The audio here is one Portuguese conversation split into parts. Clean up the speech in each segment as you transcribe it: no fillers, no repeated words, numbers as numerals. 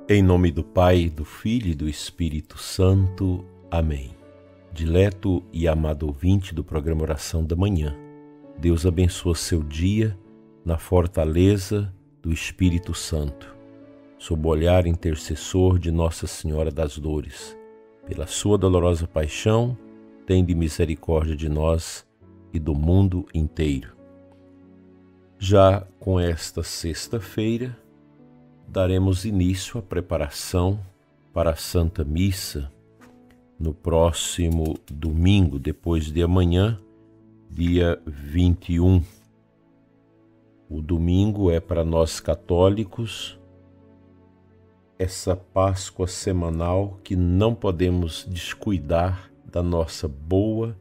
Em nome do Pai, do Filho e do Espírito Santo. Amém. Dileto e amado ouvinte do programa Oração da Manhã, Deus abençoa seu dia na fortaleza do Espírito Santo, sob o olhar intercessor de Nossa Senhora das Dores. Pela sua dolorosa paixão, tende misericórdia de nós e do mundo inteiro. Já com esta sexta-feira, daremos início à preparação para a Santa Missa no próximo domingo, depois de amanhã, dia 21. O domingo é para nós católicos essa Páscoa semanal que não podemos descuidar da nossa boa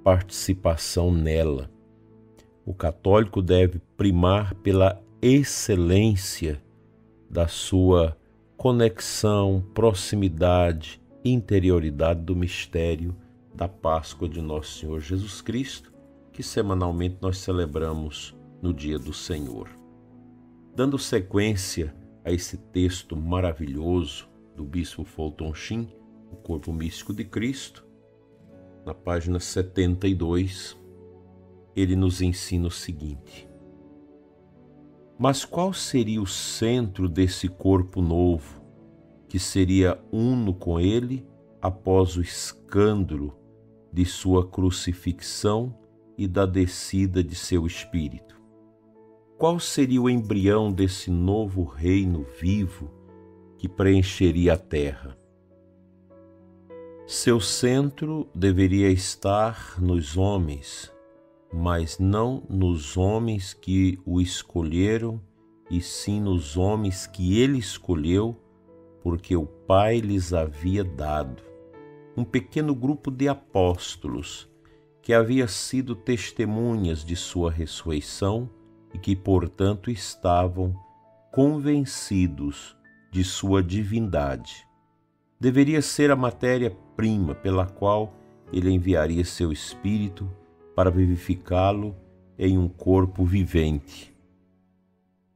participação nela. O católico deve primar pela excelência da sua conexão, proximidade, interioridade do mistério da Páscoa de Nosso Senhor Jesus Cristo, que semanalmente nós celebramos no dia do Senhor. Dando sequência a esse texto maravilhoso do Bispo Fulton Sheen, O Corpo Místico de Cristo, na página 72, ele nos ensina o seguinte: mas qual seria o centro desse corpo novo, que seria uno com ele após o escândalo de sua crucifixão e da descida de seu espírito? Qual seria o embrião desse novo reino vivo que preencheria a terra? Seu centro deveria estar nos homens, mas não nos homens que o escolheram, e sim nos homens que ele escolheu, porque o Pai lhes havia dado. Um pequeno grupo de apóstolos que havia sido testemunhas de sua ressurreição e que, portanto, estavam convencidos de sua divindade. Deveria ser a matéria-prima pela qual ele enviaria seu Espírito para vivificá-lo em um corpo vivente.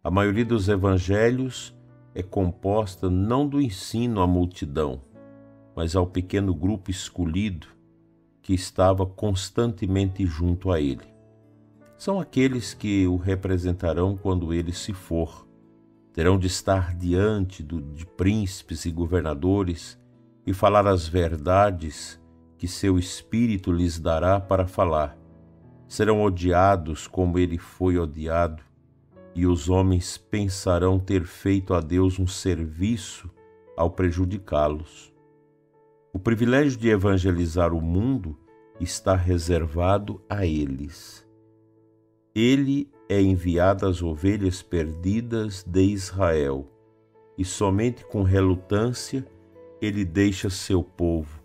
A maioria dos evangelhos é composta não do ensino à multidão, mas ao pequeno grupo escolhido que estava constantemente junto a ele. São aqueles que o representarão quando ele se for. Terão de estar diante de príncipes e governadores e falar as verdades que seu Espírito lhes dará para falar. Serão odiados como ele foi odiado, e os homens pensarão ter feito a Deus um serviço ao prejudicá-los. O privilégio de evangelizar o mundo está reservado a eles. Ele é enviado às ovelhas perdidas de Israel, e somente com relutância ele deixa seu povo,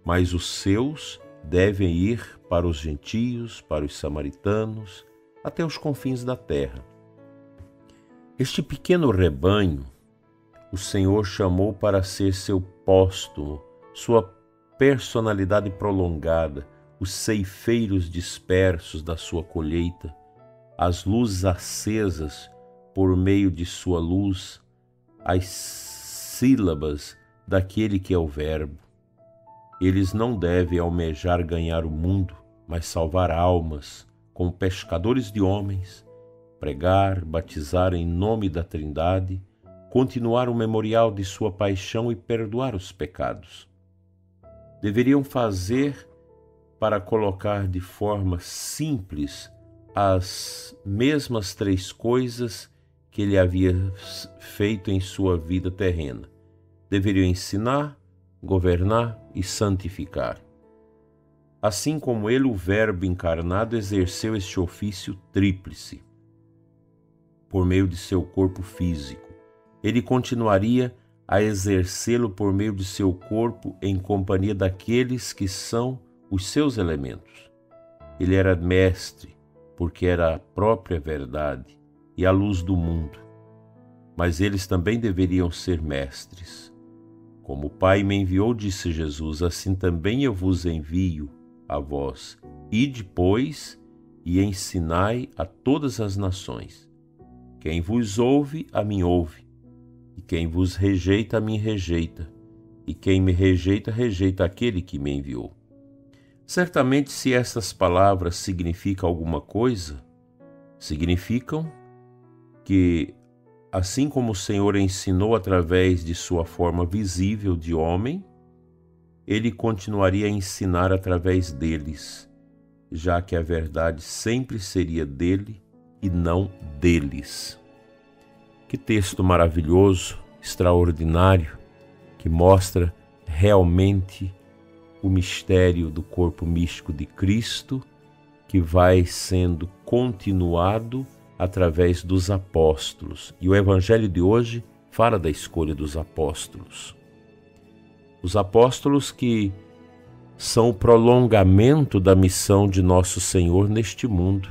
mas os seus devem ir para os gentios, para os samaritanos, até os confins da terra. Este pequeno rebanho, o Senhor chamou para ser seu póstumo, sua personalidade prolongada, os ceifeiros dispersos da sua colheita, as luzes acesas por meio de sua luz, as sílabas daquele que é o Verbo. Eles não devem almejar ganhar o mundo, mas salvar almas, como pescadores de homens, pregar, batizar em nome da Trindade, continuar o memorial de sua paixão e perdoar os pecados. Deveriam fazer para colocar de forma simples as mesmas três coisas que ele havia feito em sua vida terrena. Deveriam ensinar, governar e santificar. Assim como ele, o Verbo encarnado, exerceu este ofício tríplice por meio de seu corpo físico, ele continuaria a exercê-lo por meio de seu corpo em companhia daqueles que são os seus elementos. Ele era mestre, porque era a própria verdade e a luz do mundo. Mas eles também deveriam ser mestres. Como o Pai me enviou, disse Jesus, assim também eu vos envio a vós. Ide, pois, e ensinai a todas as nações. Quem vos ouve, a mim ouve. E quem vos rejeita, a mim rejeita. E quem me rejeita, rejeita aquele que me enviou. Certamente, se essas palavras significam alguma coisa, significam que, assim como o Senhor ensinou através de sua forma visível de homem, ele continuaria a ensinar através deles, já que a verdade sempre seria dele e não deles. Que texto maravilhoso, extraordinário, que mostra realmente o mistério do corpo místico de Cristo, que vai sendo continuado através dos apóstolos. E o evangelho de hoje fala da escolha dos apóstolos. Os apóstolos que são o prolongamento da missão de nosso Senhor neste mundo.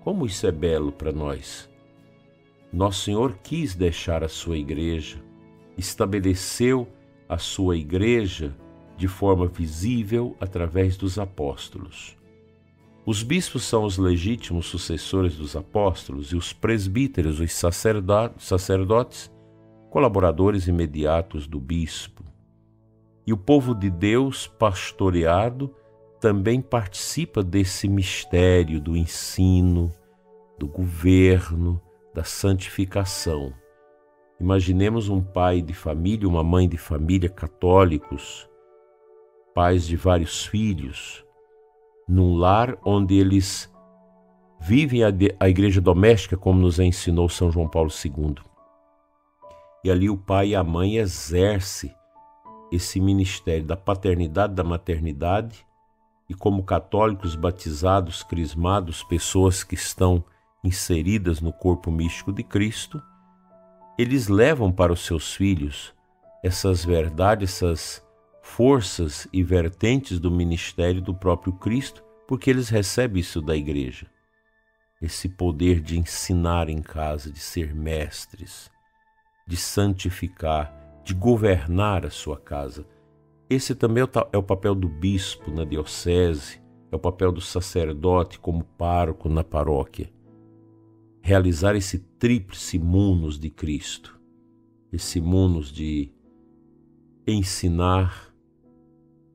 Como isso é belo para nós. Nosso Senhor quis deixar a sua igreja, estabeleceu a sua igreja de forma visível através dos apóstolos. Os bispos são os legítimos sucessores dos apóstolos e os presbíteros, os sacerdotes, colaboradores imediatos do bispo. E o povo de Deus, pastoreado, também participa desse mistério do ensino, do governo, da santificação. Imaginemos um pai de família, uma mãe de família católicos, pais de vários filhos, num lar onde eles vivem a igreja doméstica, como nos ensinou São João Paulo II. E ali o pai e a mãe exercem esse ministério da paternidade, da maternidade, e como católicos batizados, crismados, pessoas que estão inseridas no corpo místico de Cristo, eles levam para os seus filhos essas verdades, essas forças e vertentes do ministério do próprio Cristo, porque eles recebem isso da igreja. Esse poder de ensinar em casa, de ser mestres, de santificar, de governar a sua casa. Esse também é o papel do bispo na diocese, é o papel do sacerdote como pároco na paróquia. Realizar esse tríplice munus de Cristo, esse munus de ensinar,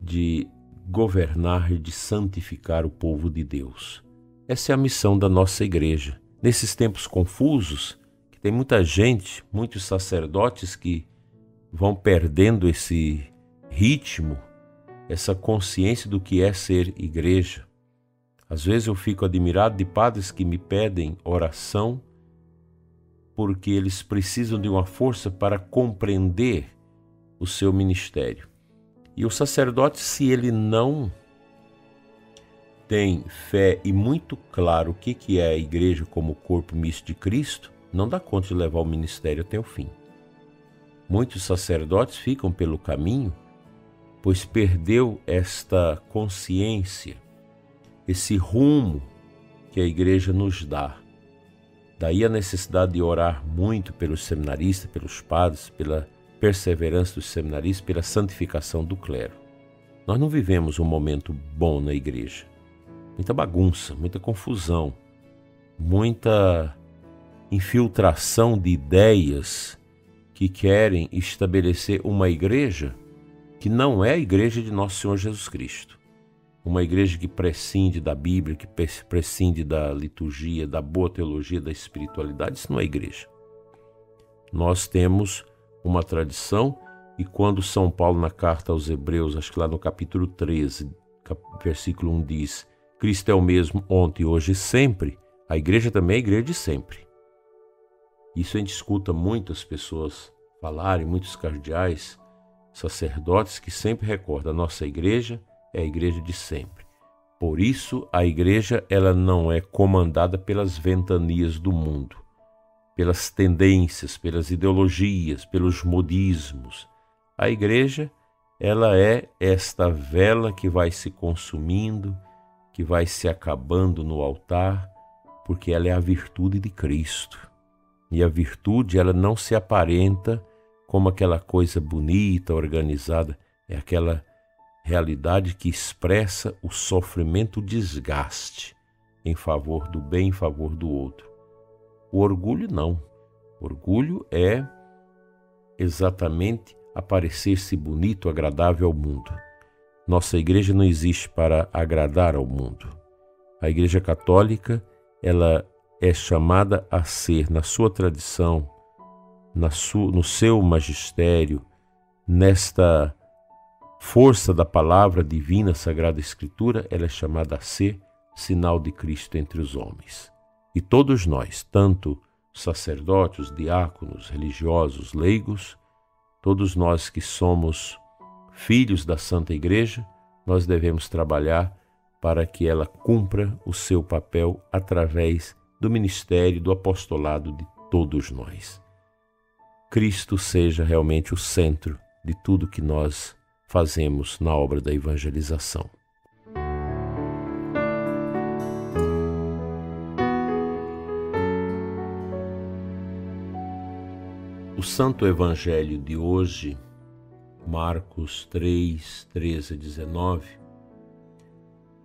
de governar e de santificar o povo de Deus. Essa é a missão da nossa igreja. Nesses tempos confusos, que tem muita gente, muitos sacerdotes que vão perdendo esse ritmo, essa consciência do que é ser igreja. Às vezes eu fico admirado de padres que me pedem oração porque eles precisam de uma força para compreender o seu ministério. E o sacerdote, se ele não tem fé e muito claro o que é a igreja como corpo místico de Cristo, não dá conta de levar o ministério até o fim. Muitos sacerdotes ficam pelo caminho, pois perdeu esta consciência, esse rumo que a igreja nos dá. Daí a necessidade de orar muito pelos seminaristas, pelos padres, pela perseverança dos seminaristas, pela santificação do clero. Nós não vivemos um momento bom na igreja. Muita bagunça, muita confusão, muita infiltração de ideias que querem estabelecer uma igreja que não é a igreja de Nosso Senhor Jesus Cristo. Uma igreja que prescinde da Bíblia, que prescinde da liturgia, da boa teologia, da espiritualidade. Isso não é igreja. Nós temos uma tradição, e quando São Paulo, na carta aos Hebreus, acho que lá no capítulo 13, versículo 1 diz: Cristo é o mesmo ontem, hoje e sempre. A igreja também é a igreja de sempre. Isso a gente escuta muitas pessoas falarem, muitos cardeais, sacerdotes que sempre recordam: a nossa igreja é a igreja de sempre. Por isso, a igreja ela não é comandada pelas ventanias do mundo, pelas tendências, pelas ideologias, pelos modismos. A igreja ela é esta vela que vai se consumindo, que vai se acabando no altar, porque ela é a virtude de Cristo. E a virtude ela não se aparenta como aquela coisa bonita, organizada, é aquela realidade que expressa o sofrimento, o desgaste em favor do bem, em favor do outro. O orgulho não. O orgulho é exatamente a parecer-se bonito, agradável ao mundo. Nossa igreja não existe para agradar ao mundo. A Igreja Católica, ela é chamada a ser, na sua tradição, no seu magistério, nesta força da palavra divina, Sagrada Escritura, ela é chamada a ser sinal de Cristo entre os homens. E todos nós, tanto sacerdotes, diáconos, religiosos, leigos, todos nós que somos filhos da Santa Igreja, nós devemos trabalhar para que ela cumpra o seu papel através do ministério, do apostolado de todos nós. Cristo seja realmente o centro de tudo que nós fazemos na obra da evangelização. O Santo Evangelho de hoje, Marcos 3, 13 a 19,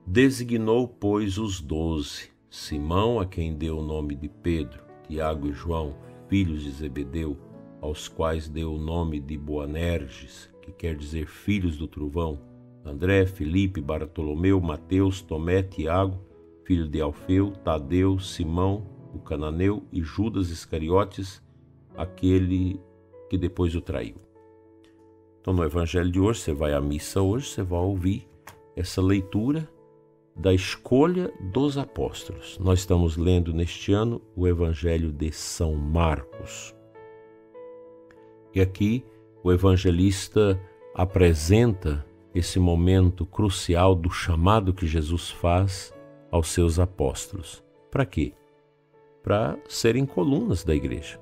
designou, pois, os 12, Simão, a quem deu o nome de Pedro, Tiago e João, filhos de Zebedeu, aos quais deu o nome de Boanerges, que quer dizer filhos do trovão, André, Filipe, Bartolomeu, Mateus, Tomé, Tiago, filho de Alfeu, Tadeu, Simão, o cananeu e Judas Iscariotes, aquele que depois o traiu. Então, no Evangelho de hoje, você vai à missa hoje, você vai ouvir essa leitura da escolha dos apóstolos. Nós estamos lendo neste ano o Evangelho de São Marcos. E aqui o evangelista apresenta esse momento crucial do chamado que Jesus faz aos seus apóstolos. Para quê? Para serem colunas da igreja.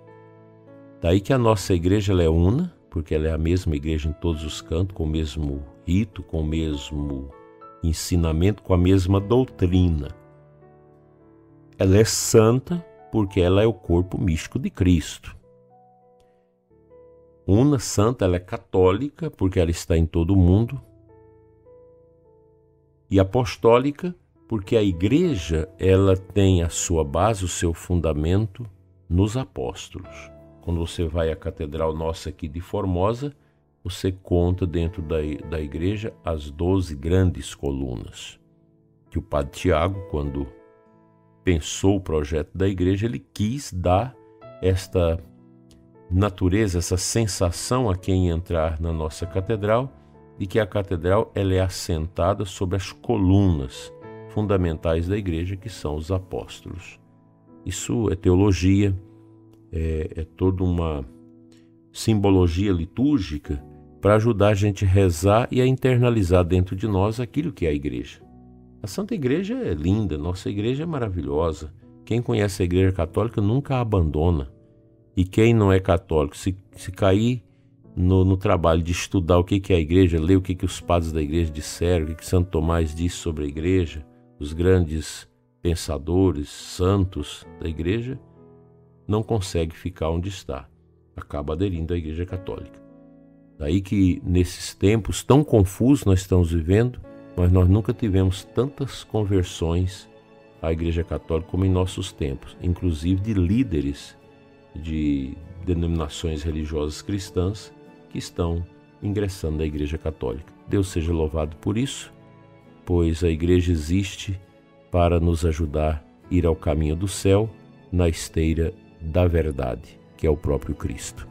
Daí que a nossa igreja ela é una, porque ela é a mesma igreja em todos os cantos, com o mesmo rito, com o mesmo ensinamento, com a mesma doutrina. Ela é santa porque ela é o corpo místico de Cristo. Una, santa, ela é católica porque ela está em todo o mundo. E apostólica porque a igreja ela tem a sua base, o seu fundamento nos apóstolos. Quando você vai à catedral nossa aqui de Formosa, você conta dentro da igreja as 12 grandes colunas. Que o padre Tiago, quando pensou o projeto da igreja, ele quis dar esta natureza, essa sensação a quem entrar na nossa catedral, de que a catedral ela é assentada sobre as colunas fundamentais da igreja, que são os apóstolos. Isso é teologia, é toda uma simbologia litúrgica para ajudar a gente a rezar e a internalizar dentro de nós aquilo que é a igreja. A Santa Igreja é linda, nossa igreja é maravilhosa. Quem conhece a Igreja Católica nunca a abandona. E quem não é católico, se cair no trabalho de estudar o que é a igreja, ler o que os padres da igreja disseram, o que Santo Tomás disse sobre a igreja, os grandes pensadores, santos da igreja, não consegue ficar onde está. Acaba aderindo à Igreja Católica. Daí que nesses tempos tão confusos nós estamos vivendo, mas nós nunca tivemos tantas conversões à Igreja Católica como em nossos tempos, inclusive de líderes de denominações religiosas cristãs que estão ingressando na Igreja Católica. Deus seja louvado por isso, pois a Igreja existe para nos ajudar a ir ao caminho do céu na esteira da verdade, que é o próprio Cristo.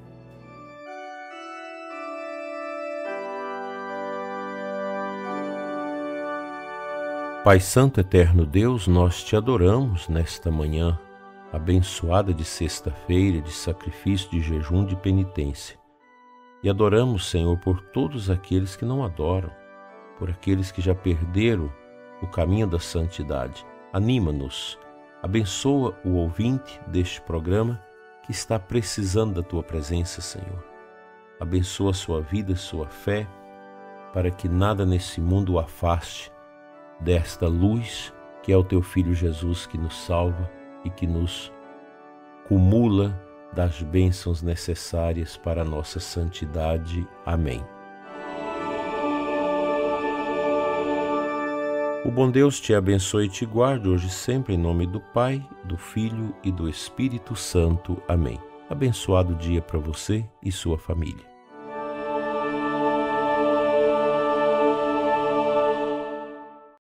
Pai Santo, Eterno Deus, nós te adoramos nesta manhã abençoada de sexta-feira, de sacrifício, de jejum, de penitência. E adoramos, Senhor, por todos aqueles que não adoram, por aqueles que já perderam o caminho da santidade. Anima-nos, abençoa o ouvinte deste programa que está precisando da Tua presença, Senhor. Abençoa a sua vida, sua fé, para que nada nesse mundo o afaste desta luz que é o Teu Filho Jesus, que nos salva e que nos cumula das bênçãos necessárias para a nossa santidade. Amém. O bom Deus te abençoe e te guarde hoje e sempre, em nome do Pai, do Filho e do Espírito Santo. Amém. Abençoado dia para você e sua família.